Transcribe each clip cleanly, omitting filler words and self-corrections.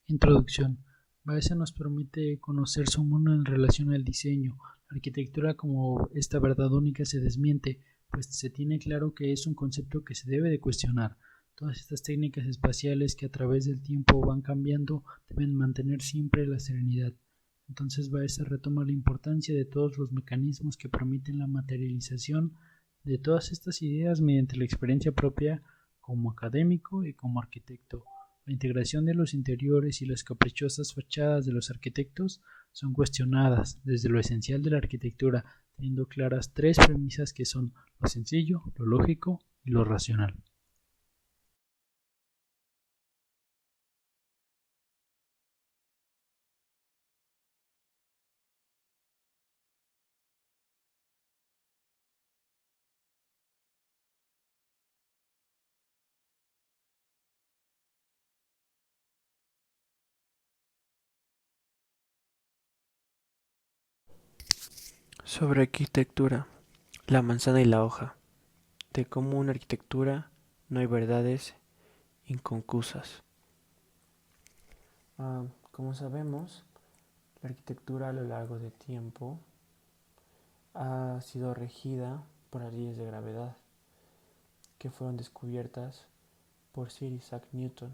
Introducción. Baeza nos permite conocer su mundo en relación al diseño. La arquitectura como esta verdad única se desmiente, pues se tiene claro que es un concepto que se debe de cuestionar. Todas estas técnicas espaciales que a través del tiempo van cambiando deben mantener siempre la serenidad. Entonces Baeza retoma la importancia de todos los mecanismos que permiten la materialización de todas estas ideas mediante la experiencia propia como académico y como arquitecto. La integración de los interiores y las caprichosas fachadas de los arquitectos son cuestionadas desde lo esencial de la arquitectura, teniendo claras tres premisas que son lo sencillo, lo lógico y lo racional. Sobre arquitectura, la manzana y la hoja, de cómo una arquitectura no hay verdades inconcusas. Como sabemos, la arquitectura a lo largo del tiempo ha sido regida por las leyes de gravedad que fueron descubiertas por Sir Isaac Newton.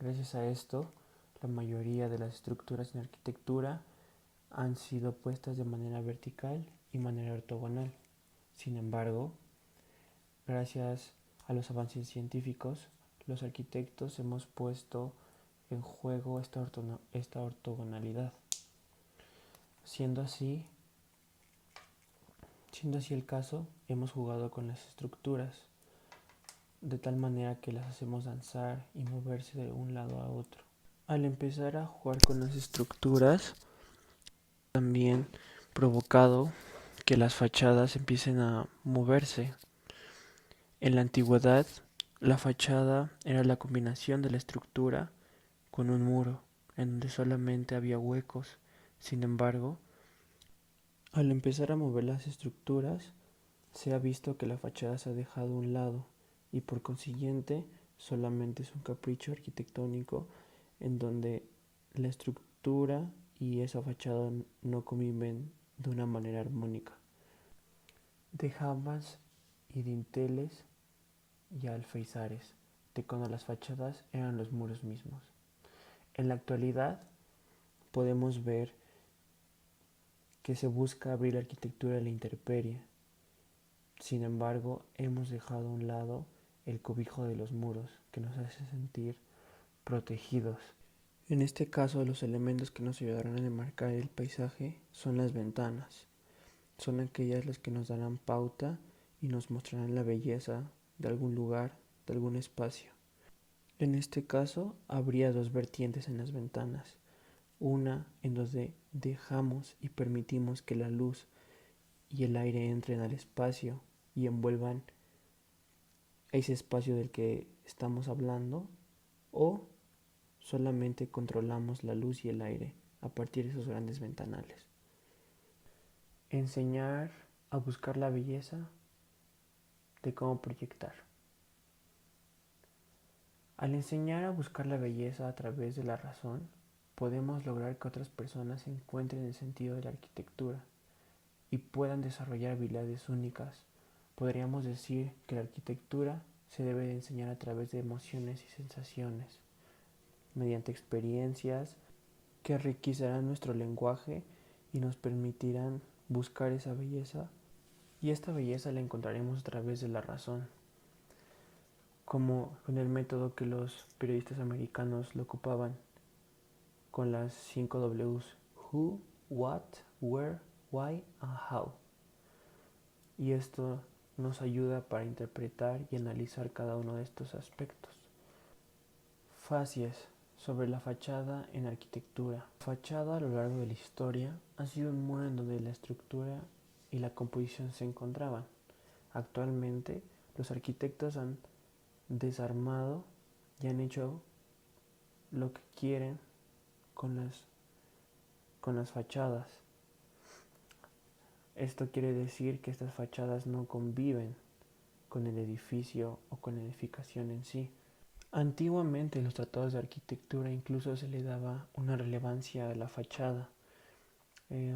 Gracias a esto, la mayoría de las estructuras en arquitectura han sido puestas de manera vertical y manera ortogonal. Sin embargo, gracias a los avances científicos, los arquitectos hemos puesto en juego esta ortogonalidad. Siendo así, siendo así el caso, hemos jugado con las estructuras, de tal manera que las hacemos danzar y moverse de un lado a otro. Al empezar a jugar con las estructuras, también provocado que las fachadas empiecen a moverse. En la antigüedad, la fachada era la combinación de la estructura con un muro, en donde solamente había huecos. Sin embargo, al empezar a mover las estructuras, se ha visto que la fachada se ha dejado a un lado y por consiguiente solamente es un capricho arquitectónico en donde la estructura y esa fachada no conviven de una manera armónica. De jambas y dinteles y alféizares, de cuando las fachadas eran los muros mismos. En la actualidad podemos ver que se busca abrir la arquitectura a la intemperie. Sin embargo, hemos dejado a un lado el cobijo de los muros, que nos hace sentir protegidos. En este caso, los elementos que nos ayudarán a demarcar el paisaje son las ventanas. Son aquellas las que nos darán pauta y nos mostrarán la belleza de algún lugar, de algún espacio. En este caso, habría dos vertientes en las ventanas. Una en donde dejamos y permitimos que la luz y el aire entren al espacio y envuelvan ese espacio del que estamos hablando, o solamente controlamos la luz y el aire a partir de esos grandes ventanales. Enseñar a buscar la belleza de cómo proyectar. Al enseñar a buscar la belleza a través de la razón, podemos lograr que otras personas encuentren el sentido de la arquitectura y puedan desarrollar habilidades únicas. Podríamos decir que la arquitectura se debe de enseñar a través de emociones y sensaciones, mediante experiencias que enriquecerán nuestro lenguaje y nos permitirán buscar esa belleza, y esta belleza la encontraremos a través de la razón, como con el método que los periodistas americanos lo ocupaban con las 5 Ws: Who, What, Where, Why and How. Y esto nos ayuda para interpretar y analizar cada uno de estos aspectos. Facies sobre la fachada en arquitectura. La fachada a lo largo de la historia ha sido un muro en donde la estructura y la composición se encontraban. Actualmente los arquitectos han desarmado y han hecho lo que quieren con las fachadas. Esto quiere decir que estas fachadas no conviven con el edificio o con la edificación en sí. Antiguamente en los tratados de arquitectura incluso se le daba una relevancia a la fachada. Eh,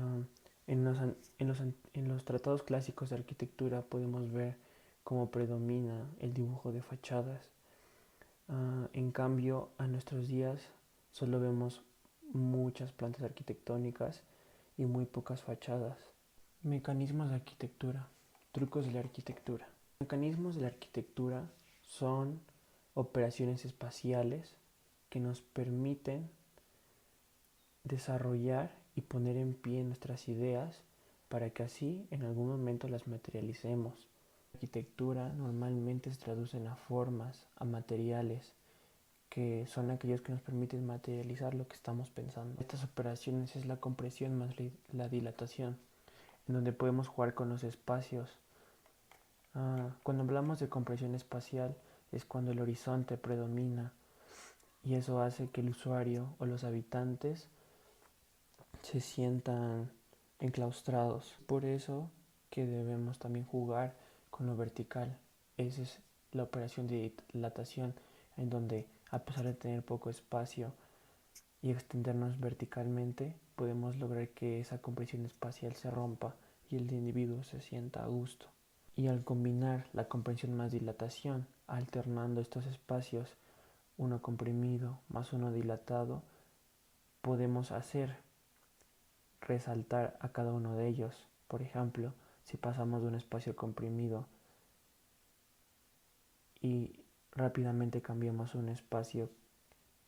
en los tratados clásicos de arquitectura podemos ver cómo predomina el dibujo de fachadas. En cambio, a nuestros días solo vemos muchas plantas arquitectónicas y muy pocas fachadas. Mecanismos de arquitectura. Trucos de la arquitectura. Mecanismos de la arquitectura son operaciones espaciales que nos permiten desarrollar y poner en pie nuestras ideas para que así en algún momento las materialicemos. La arquitectura normalmente se traduce a formas, a materiales, que son aquellos que nos permiten materializar lo que estamos pensando. Estas operaciones es la compresión más la dilatación, en donde podemos jugar con los espacios. Cuando hablamos de compresión espacial es cuando el horizonte predomina y eso hace que el usuario o los habitantes se sientan enclaustrados. Por eso que debemos también jugar con lo vertical. Esa es la operación de dilatación, en donde a pesar de tener poco espacio y extendernos verticalmente, podemos lograr que esa compresión espacial se rompa y el individuo se sienta a gusto. Y al combinar la compresión más dilatación, alternando estos espacios, uno comprimido más uno dilatado, podemos hacer resaltar a cada uno de ellos. Por ejemplo, si pasamos de un espacio comprimido y rápidamente cambiamos a un espacio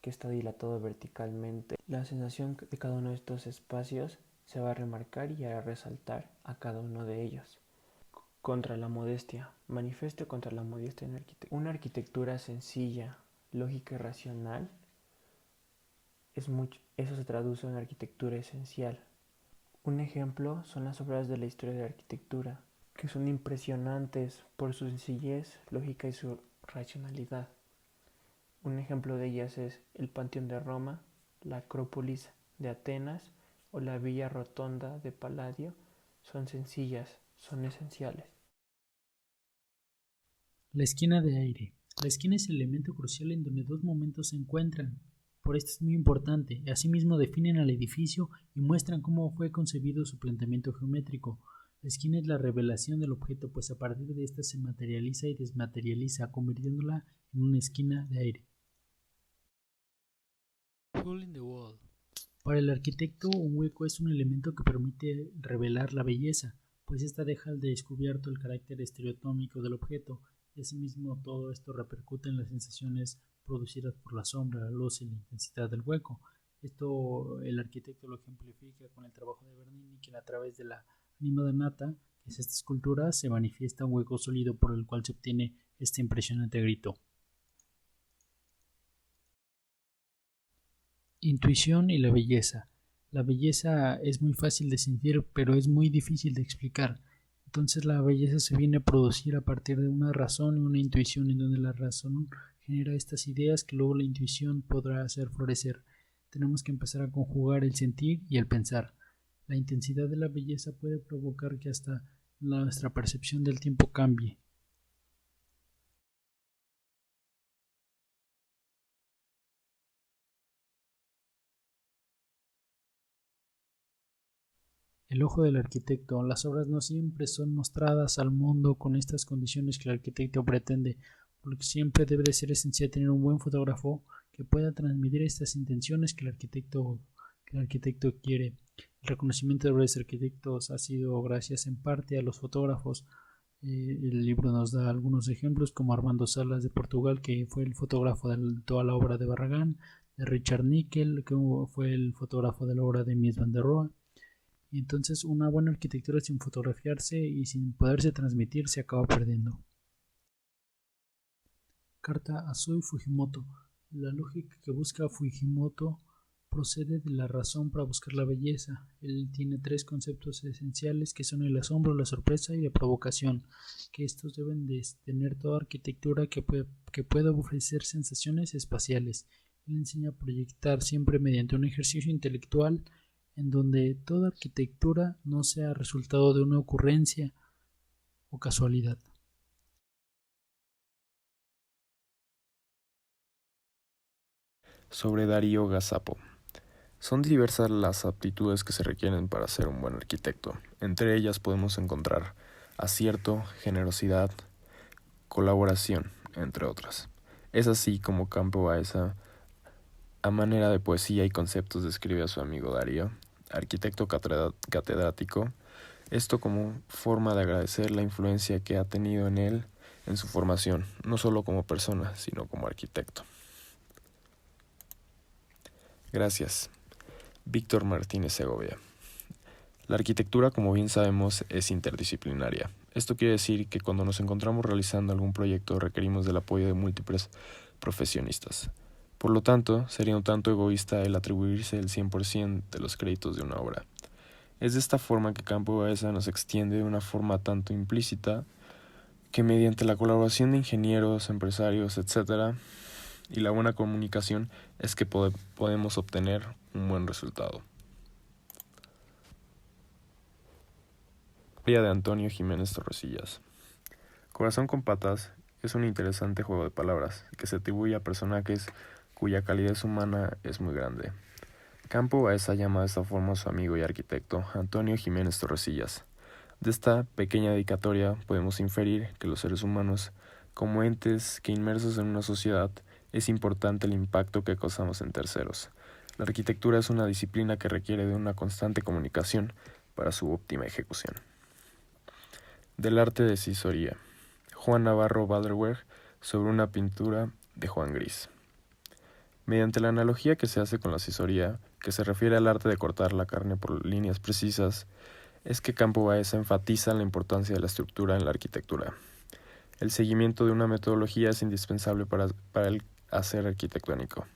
que está dilatado verticalmente, la sensación de cada uno de estos espacios se va a remarcar y hará resaltar a cada uno de ellos. Contra la modestia. Manifiesto contra la modestia en arquitectura. Una arquitectura sencilla, lógica y racional, eso se traduce en arquitectura esencial. Un ejemplo son las obras de la historia de la arquitectura, que son impresionantes por su sencillez, lógica y su racionalidad. Un ejemplo de ellas es el Panteón de Roma, la Acrópolis de Atenas o la Villa Rotonda de Palladio. Son sencillas, son esenciales. La esquina de aire. La esquina es el elemento crucial en donde dos momentos se encuentran. Por esto es muy importante. Asimismo definen al edificio y muestran cómo fue concebido su planteamiento geométrico. La esquina es la revelación del objeto, pues a partir de esta se materializa y desmaterializa, convirtiéndola en una esquina de aire. Hole in the wall. Para el arquitecto, un hueco es un elemento que permite revelar la belleza, pues ésta deja al descubierto el carácter estereotómico del objeto, y asimismo todo esto repercute en las sensaciones producidas por la sombra, la luz y la intensidad del hueco. Esto el arquitecto lo ejemplifica con el trabajo de Bernini, que a través de la anima dannata, que es esta escultura, se manifiesta un hueco sólido por el cual se obtiene este impresionante grito. Intuición y la belleza. La belleza es muy fácil de sentir, pero es muy difícil de explicar. Entonces la belleza se viene a producir a partir de una razón y una intuición, en donde la razón genera estas ideas que luego la intuición podrá hacer florecer. Tenemos que empezar a conjugar el sentir y el pensar. La intensidad de la belleza puede provocar que hasta nuestra percepción del tiempo cambie. El ojo del arquitecto. Las obras no siempre son mostradas al mundo con estas condiciones que el arquitecto pretende, porque siempre debe de ser esencial tener un buen fotógrafo que pueda transmitir estas intenciones que el arquitecto quiere. El reconocimiento de los arquitectos ha sido gracias en parte a los fotógrafos. El libro nos da algunos ejemplos, como Armando Salas de Portugal, que fue el fotógrafo de toda la obra de Barragán, de Richard Nickel, que fue el fotógrafo de la obra de Mies van der Rohe. Y entonces una buena arquitectura sin fotografiarse y sin poderse transmitir se acaba perdiendo. Carta a Sui Fujimoto. La lógica que busca Fujimoto procede de la razón para buscar la belleza. Él tiene tres conceptos esenciales que son el asombro, la sorpresa y la provocación, que estos deben de tener toda arquitectura que pueda ofrecer sensaciones espaciales. Él enseña a proyectar siempre mediante un ejercicio intelectual en donde toda arquitectura no sea resultado de una ocurrencia o casualidad. sobre Darío Gazapo. Son diversas las aptitudes que se requieren para ser un buen arquitecto. Entre ellas podemos encontrar acierto, generosidad, colaboración, entre otras. Es así como Campo Baeza, a manera de poesía y conceptos, describe a su amigo Darío, arquitecto catedrático, esto como forma de agradecer la influencia que ha tenido en él en su formación, no solo como persona, sino como arquitecto. Gracias. Víctor Martínez Segovia. La arquitectura, como bien sabemos, es interdisciplinaria. Esto quiere decir que cuando nos encontramos realizando algún proyecto requerimos del apoyo de múltiples profesionistas. Por lo tanto, sería un tanto egoísta el atribuirse el 100% de los créditos de una obra. Es de esta forma que Campo Baeza nos extiende de una forma tanto implícita que mediante la colaboración de ingenieros, empresarios, etc., y la buena comunicación es que podemos obtener un buen resultado. Historia de Antonio Jiménez Torrecillas. Corazón con patas es un interesante juego de palabras que se atribuye a personajes cuya calidez humana es muy grande. Campo Baeza llama de esta forma a su amigo y arquitecto Antonio Jiménez Torrecillas. De esta pequeña dedicatoria podemos inferir que los seres humanos, como entes que inmersos en una sociedad, es importante el impacto que causamos en terceros. La arquitectura es una disciplina que requiere de una constante comunicación para su óptima ejecución. Del arte de cisoría. Juan Navarro Balderberg sobre una pintura de Juan Gris. Mediante la analogía que se hace con la cisoría, que se refiere al arte de cortar la carne por líneas precisas, es que Campo Baeza enfatiza la importancia de la estructura en la arquitectura. El seguimiento de una metodología es indispensable para el hacer arquitectónico.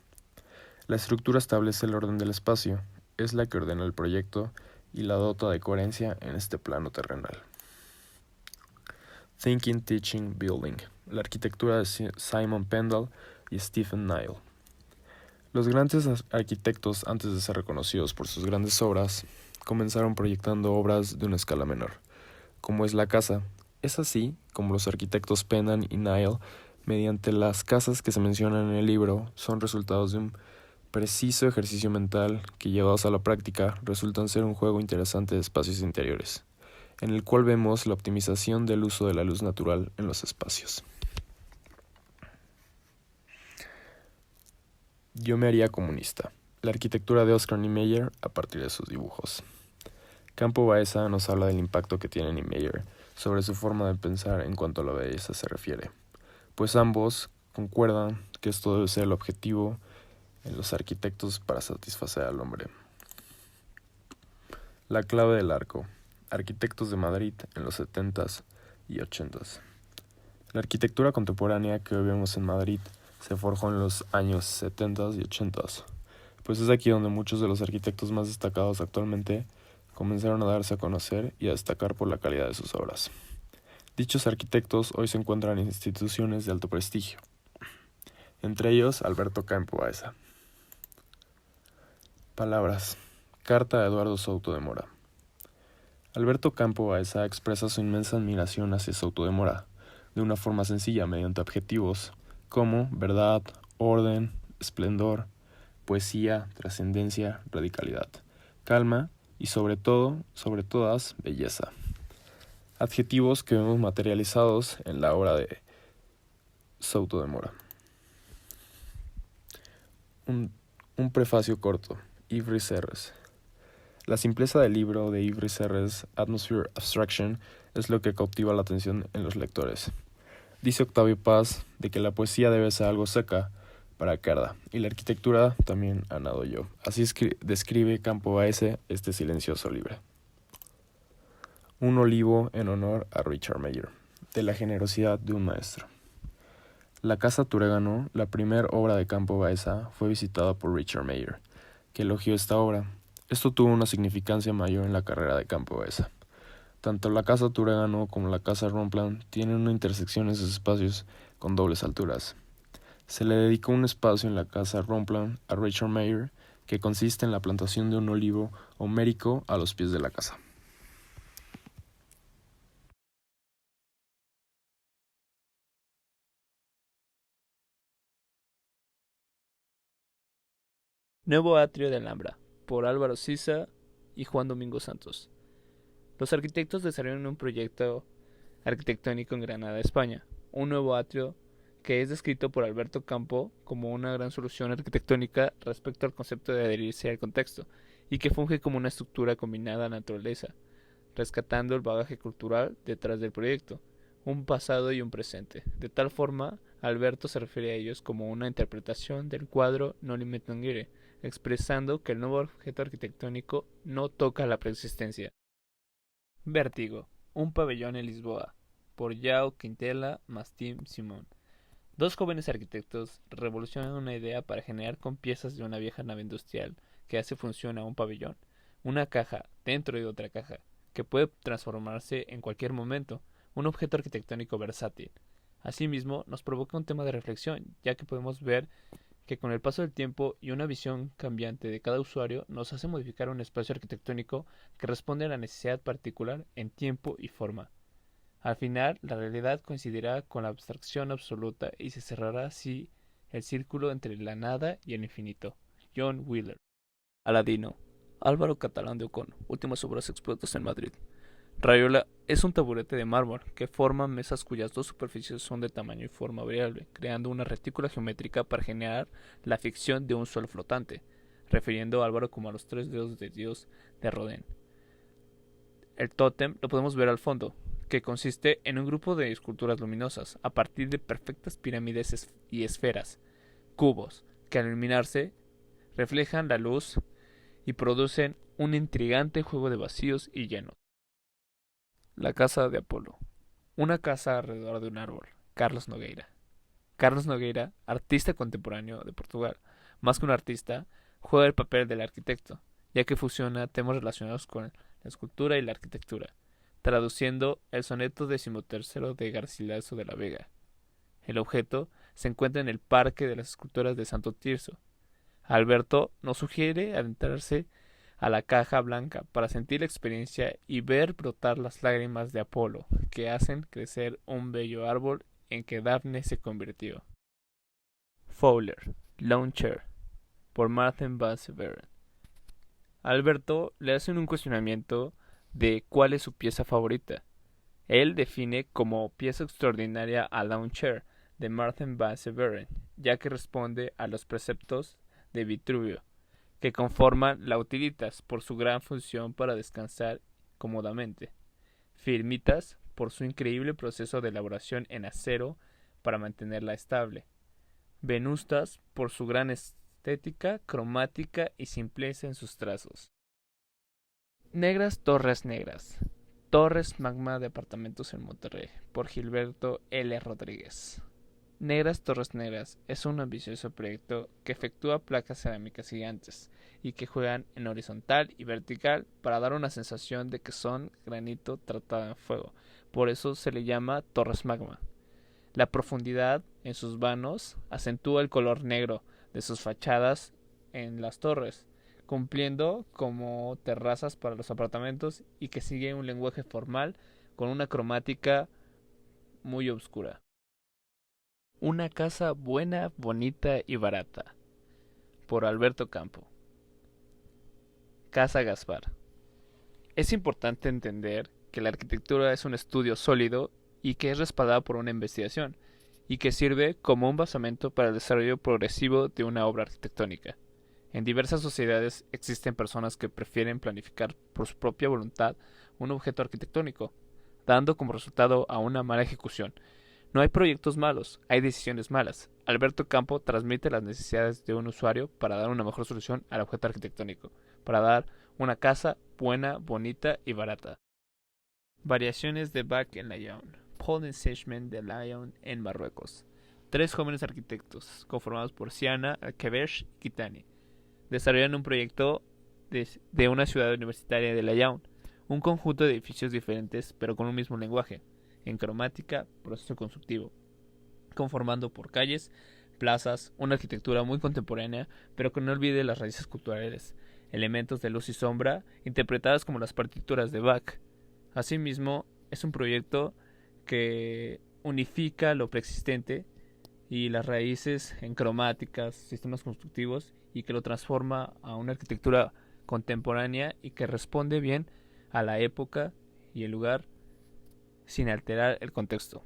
La estructura establece el orden del espacio, es la que ordena el proyecto y la dota de coherencia en este plano terrenal. Thinking, Teaching, Building. La arquitectura de Simon Pendle y Stephen Nile. Los grandes arquitectos, antes de ser reconocidos por sus grandes obras, comenzaron proyectando obras de una escala menor, como es la casa. Es así como los arquitectos Penham y Nile, mediante las casas que se mencionan en el libro, son resultados de un preciso ejercicio mental que, llevados a la práctica, resultan ser un juego interesante de espacios interiores, en el cual vemos la optimización del uso de la luz natural en los espacios. Yo me haría comunista. La arquitectura de Oscar Niemeyer a partir de sus dibujos. Campo Baeza nos habla del impacto que tiene Niemeyer sobre su forma de pensar en cuanto a la belleza se refiere, pues ambos concuerdan que esto debe ser el objetivo en los arquitectos para satisfacer al hombre. La clave del arco. Arquitectos de Madrid en los 70s y 80s. La arquitectura contemporánea que hoy vemos en Madrid se forjó en los años 70s y 80s, pues es aquí donde muchos de los arquitectos más destacados actualmente comenzaron a darse a conocer y a destacar por la calidad de sus obras. Dichos arquitectos hoy se encuentran en instituciones de alto prestigio, entre ellos Alberto Campo Baeza. Palabras. Carta a Eduardo Souto de Mora. Alberto Campo Baeza expresa su inmensa admiración hacia Souto de Mora, de una forma sencilla mediante adjetivos como verdad, orden, esplendor, poesía, trascendencia, radicalidad, calma y sobre todas, belleza. Adjetivos que vemos materializados en la obra de Souto de Mora. Un prefacio corto. Ivry Serres. La simpleza del libro de Ivry Serres, Atmosphere Abstraction, es lo que cautiva la atención en los lectores. Dice Octavio Paz de que la poesía debe ser algo seca para que arda, y la arquitectura también a nado yo. Así describe Campo Baeza este silencioso libro. Un olivo en honor a Richard Mayer, de la generosidad de un maestro. La Casa Turégano, la primera obra de Campo Baeza, fue visitada por Richard Mayer, que elogió esta obra. Esto tuvo una significancia mayor en la carrera de Campo Baeza. Tanto la Casa Turégano como la Casa Romplan tienen una intersección en sus espacios con dobles alturas. Se le dedicó un espacio en la Casa Romplan a Richard Mayer, que consiste en la plantación de un olivo homérico a los pies de la casa. Nuevo atrio de Alhambra, por Álvaro Siza y Juan Domingo Santos. Los arquitectos desarrollaron un proyecto arquitectónico en Granada, España, un nuevo atrio que es descrito por Alberto Campo como una gran solución arquitectónica respecto al concepto de adherirse al contexto, y que funge como una estructura combinada a la naturaleza, rescatando el bagaje cultural detrás del proyecto, un pasado y un presente. De tal forma, Alberto se refiere a ellos como una interpretación del cuadro Noli me tangere, expresando que el nuevo objeto arquitectónico no toca la preexistencia. Vértigo, un pabellón en Lisboa, por João Quintela más Tim Simón. Dos jóvenes arquitectos revolucionan una idea para generar con piezas de una vieja nave industrial que hace función a un pabellón, una caja dentro de otra caja, que puede transformarse en cualquier momento, un objeto arquitectónico versátil. Asimismo, nos provoca un tema de reflexión, ya que podemos ver que con el paso del tiempo y una visión cambiante de cada usuario nos hace modificar un espacio arquitectónico que responde a la necesidad particular en tiempo y forma. Al final, la realidad coincidirá con la abstracción absoluta y se cerrará así el círculo entre la nada y el infinito. John Wheeler. Aladino. Álvaro Catalán de Ocón. Últimas obras expuestas en Madrid. Rayola es un taburete de mármol que forma mesas cuyas dos superficies son de tamaño y forma variable, creando una retícula geométrica para generar la ficción de un suelo flotante, refiriendo a Álvaro como a los 3 dedos de Dios de Rodin. El tótem lo podemos ver al fondo, que consiste en un grupo de esculturas luminosas a partir de perfectas pirámides y esferas, cubos, que al iluminarse reflejan la luz y producen un intrigante juego de vacíos y llenos. La casa de Apolo. Una casa alrededor de un árbol. Carlos Nogueira. Carlos Nogueira, artista contemporáneo de Portugal, más que un artista, juega el papel del arquitecto, ya que fusiona temas relacionados con la escultura y la arquitectura, traduciendo el soneto 13 de Garcilaso de la Vega. El objeto se encuentra en el Parque de las Esculturas de Santo Tirso. Alberto nos sugiere adentrarse a la caja blanca para sentir la experiencia y ver brotar las lágrimas de Apolo, que hacen crecer un bello árbol en que Dafne se convirtió. Fowler, Lawn Chair, por Martin Van Severen. Alberto le hacen un cuestionamiento de cuál es su pieza favorita. Él define como pieza extraordinaria a Lawn Chair de Martin Van Severen, ya que responde a los preceptos de Vitruvio, que conforman la Utilitas por su gran función para descansar cómodamente, Firmitas por su increíble proceso de elaboración en acero para mantenerla estable, Venustas por su gran estética cromática y simpleza en sus trazos. Negras Torres Negras, Torres Magma de Apartamentos en Monterrey, por Gilberto L. Rodríguez. Negras Torres Negras es un ambicioso proyecto que efectúa placas cerámicas gigantes y que juegan en horizontal y vertical para dar una sensación de que son granito tratado en fuego. Por eso se le llama Torres Magma. La profundidad en sus vanos acentúa el color negro de sus fachadas en las torres, cumpliendo como terrazas para los apartamentos y que sigue un lenguaje formal con una cromática muy oscura. Una casa buena, bonita y barata, por Alberto Campo. Casa Gaspar. Es importante entender que la arquitectura es un estudio sólido y que es respaldada por una investigación, y que sirve como un basamento para el desarrollo progresivo de una obra arquitectónica. En diversas sociedades existen personas que prefieren planificar por su propia voluntad un objeto arquitectónico, dando como resultado a una mala ejecución. No hay proyectos malos, hay decisiones malas. Alberto Campo transmite las necesidades de un usuario para dar una mejor solución al objeto arquitectónico, para dar una casa buena, bonita y barata. Variaciones de Bach en Lyon. Paul Enseignement de Lyon en Marruecos. 3 jóvenes arquitectos, conformados por Siana, Alkebesh y Kitani, desarrollan un proyecto de una ciudad universitaria de Lyon, un conjunto de edificios diferentes pero con un mismo lenguaje, en cromática, proceso constructivo, conformando por calles, plazas, una arquitectura muy contemporánea, pero que no olvide las raíces culturales, elementos de luz y sombra, interpretadas como las partituras de Bach. Asimismo, es un proyecto que unifica lo preexistente y las raíces en cromáticas, sistemas constructivos, y que lo transforma a una arquitectura contemporánea y que responde bien a la época y el lugar sin alterar el contexto.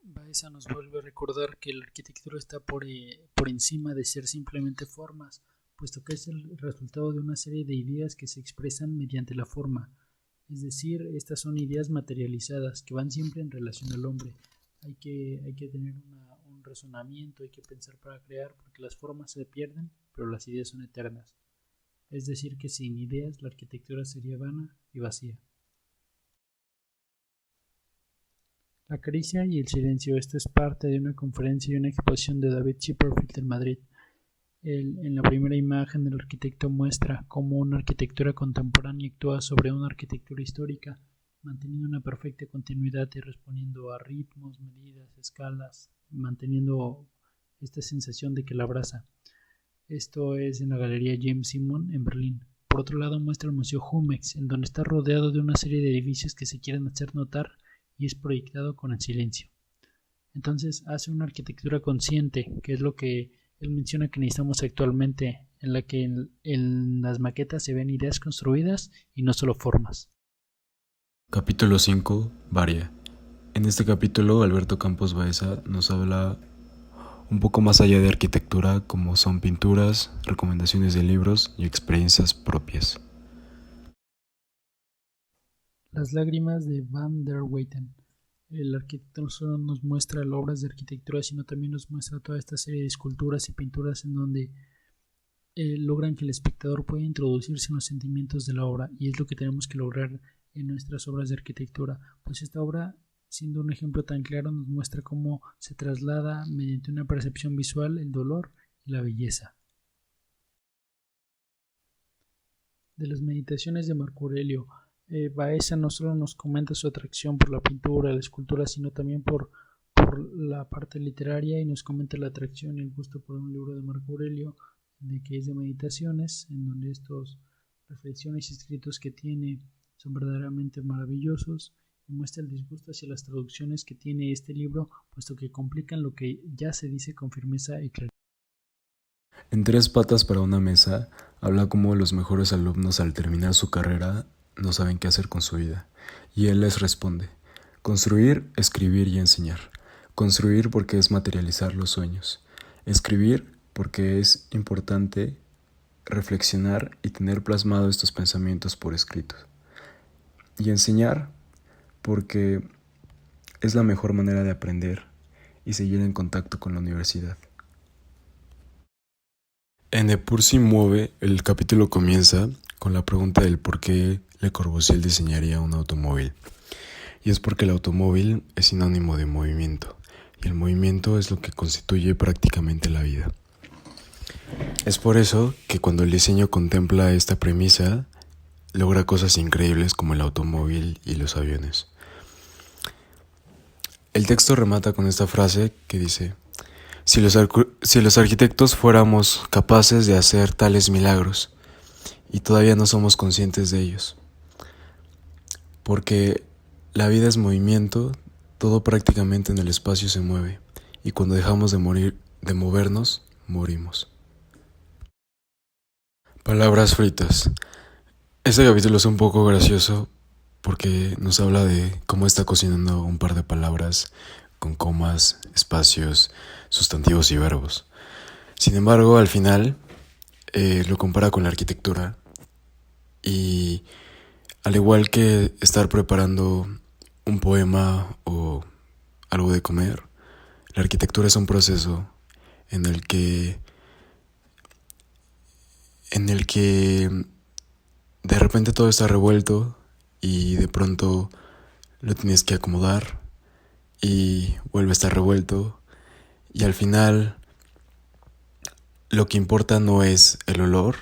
Baeza nos vuelve a recordar que la arquitectura está por encima de ser simplemente formas, puesto que es el resultado de una serie de ideas que se expresan mediante la forma. Es decir, estas son ideas materializadas que van siempre en relación al hombre. Hay que tener un razonamiento, hay que pensar para crear, porque las formas se pierden, pero las ideas son eternas. Es decir, que sin ideas la arquitectura sería vana y vacía. La caricia y el silencio. Esta es parte de una conferencia y una exposición de David Chipperfield en Madrid. En la primera imagen, el arquitecto muestra cómo una arquitectura contemporánea actúa sobre una arquitectura histórica, manteniendo una perfecta continuidad y respondiendo a ritmos, medidas, escalas, manteniendo esta sensación de que la abraza. Esto es en la Galería James Simon en Berlín. Por otro lado, muestra el Museo Jumex, en donde está rodeado de una serie de edificios que se quieren hacer notar y es proyectado con el silencio. Entonces hace una arquitectura consciente, que es lo que él menciona que necesitamos actualmente, en la que en las maquetas se ven ideas construidas y no solo formas. Capítulo 5. Varia. En este capítulo, Alberto Campos Baeza nos habla un poco más allá de arquitectura, como son pinturas, recomendaciones de libros y experiencias propias. Las lágrimas de Van der Weyden. El arquitecto no solo nos muestra las obras de arquitectura, sino también nos muestra toda esta serie de esculturas y pinturas en donde logran que el espectador pueda introducirse en los sentimientos de la obra, y es lo que tenemos que lograr en nuestras obras de arquitectura. Pues esta obra, siendo un ejemplo tan claro, nos muestra cómo se traslada mediante una percepción visual el dolor y la belleza. De las meditaciones de Marco Aurelio, Baeza no solo nos comenta su atracción por la pintura, la escultura, sino también por la parte literaria, y nos comenta la atracción y el gusto por un libro de Marco Aurelio, de que es de meditaciones, en donde estos reflexiones y escritos que tiene son verdaderamente maravillosos, y muestra el disgusto hacia las traducciones que tiene este libro, puesto que complican lo que ya se dice con firmeza y claridad. En Tres patas para una mesa, habla cómo los mejores alumnos al terminar su carrera no saben qué hacer con su vida, y él les responde: construir, escribir y enseñar. Construir porque es materializar los sueños. Escribir porque es importante reflexionar y tener plasmado estos pensamientos por escrito. Y enseñar porque es la mejor manera de aprender y seguir en contacto con la universidad. En De Pur si muove, el capítulo comienza con la pregunta del por qué Le Corbusier diseñaría un automóvil. Y es porque el automóvil es sinónimo de movimiento, y el movimiento es lo que constituye prácticamente la vida. Es por eso que cuando el diseño contempla esta premisa, logra cosas increíbles como el automóvil y los aviones. El texto remata con esta frase que dice: si los arquitectos fuéramos capaces de hacer tales milagros, y todavía no somos conscientes de ellos. Porque la vida es movimiento, todo prácticamente en el espacio se mueve, y cuando dejamos de movernos, morimos. Palabras fritas. Este capítulo es un poco gracioso porque nos habla de cómo está cocinando un par de palabras con comas, espacios, sustantivos y verbos. Sin embargo, al final lo compara con la arquitectura, y al igual que estar preparando un poema o algo de comer, la arquitectura es un proceso en el que de repente todo está revuelto y de pronto lo tienes que acomodar y vuelve a estar revuelto, y al final lo que importa no es el olor,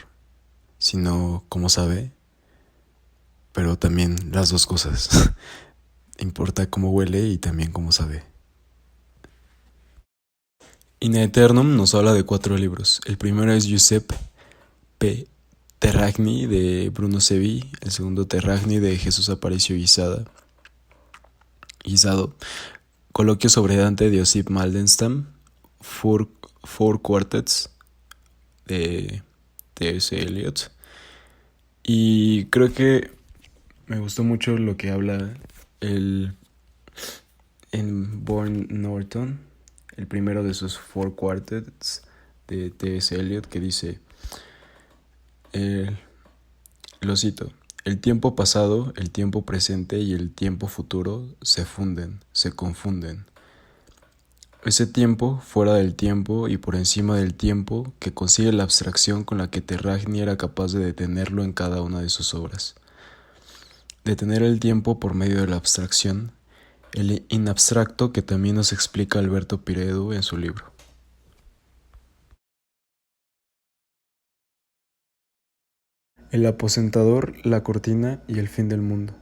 sino cómo sabe, pero también las dos cosas. Importa cómo huele y también cómo sabe. In Aeternum nos habla de 4 libros. El primero es Giuseppe P. Terragni de Bruno Sevi, el segundo Terragni de Jesús Aparicio Guisado, Coloquio sobre Dante de Josip Mandelstam, Four Quartets de T.S. Eliot. Y creo que me gustó mucho lo que habla en Born Norton, el primero de sus Four Quartets de T.S. Eliot, que dice, lo cito: el tiempo pasado, el tiempo presente y el tiempo futuro se funden, se confunden. Ese tiempo, fuera del tiempo y por encima del tiempo, que consigue la abstracción con la que Terragni era capaz de detenerlo en cada una de sus obras. Detener el tiempo por medio de la abstracción, el inabstracto que también nos explica Alberto Piredo en su libro. El aposentador, la cortina y el fin del mundo.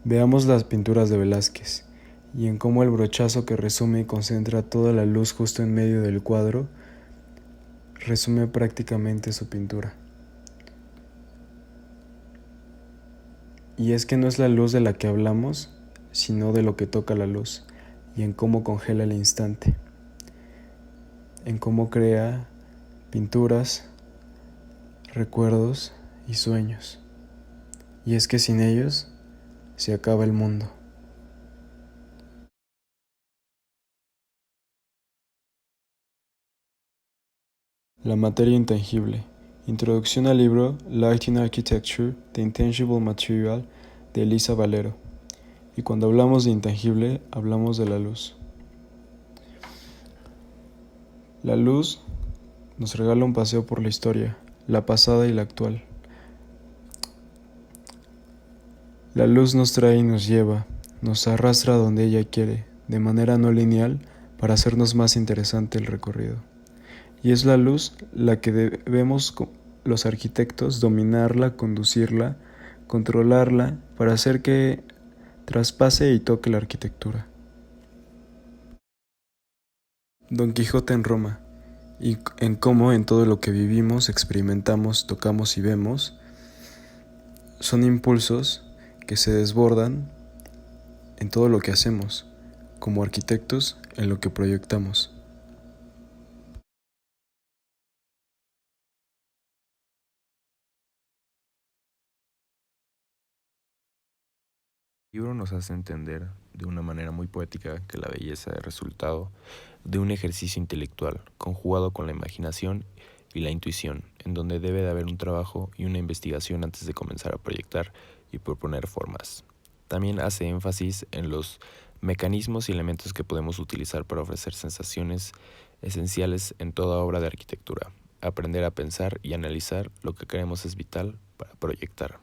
Veamos las pinturas de Velázquez, y en cómo el brochazo que resume y concentra toda la luz justo en medio del cuadro, resume prácticamente su pintura. Y es que no es la luz de la que hablamos, sino de lo que toca la luz, y en cómo congela el instante, en cómo crea pinturas, recuerdos y sueños. Y es que sin ellos se acaba el mundo. La materia intangible. Introducción al libro Light in Architecture, The Intangible Material, de Elisa Valero. Y cuando hablamos de intangible, hablamos de la luz. La luz nos regala un paseo por la historia, la pasada y la actual. La luz nos trae y nos lleva, nos arrastra donde ella quiere, de manera no lineal, para hacernos más interesante el recorrido. Y es la luz la que debemos los arquitectos dominarla, conducirla, controlarla, para hacer que traspase y toque la arquitectura. Don Quijote en Roma, y en cómo en todo lo que vivimos, experimentamos, tocamos y vemos, son impulsos que se desbordan en todo lo que hacemos, como arquitectos en lo que proyectamos. El libro nos hace entender de una manera muy poética que la belleza es resultado de un ejercicio intelectual conjugado con la imaginación y la intuición, en donde debe de haber un trabajo y una investigación antes de comenzar a proyectar y proponer formas. También hace énfasis en los mecanismos y elementos que podemos utilizar para ofrecer sensaciones esenciales en toda obra de arquitectura. Aprender a pensar y analizar lo que queremos es vital para proyectar.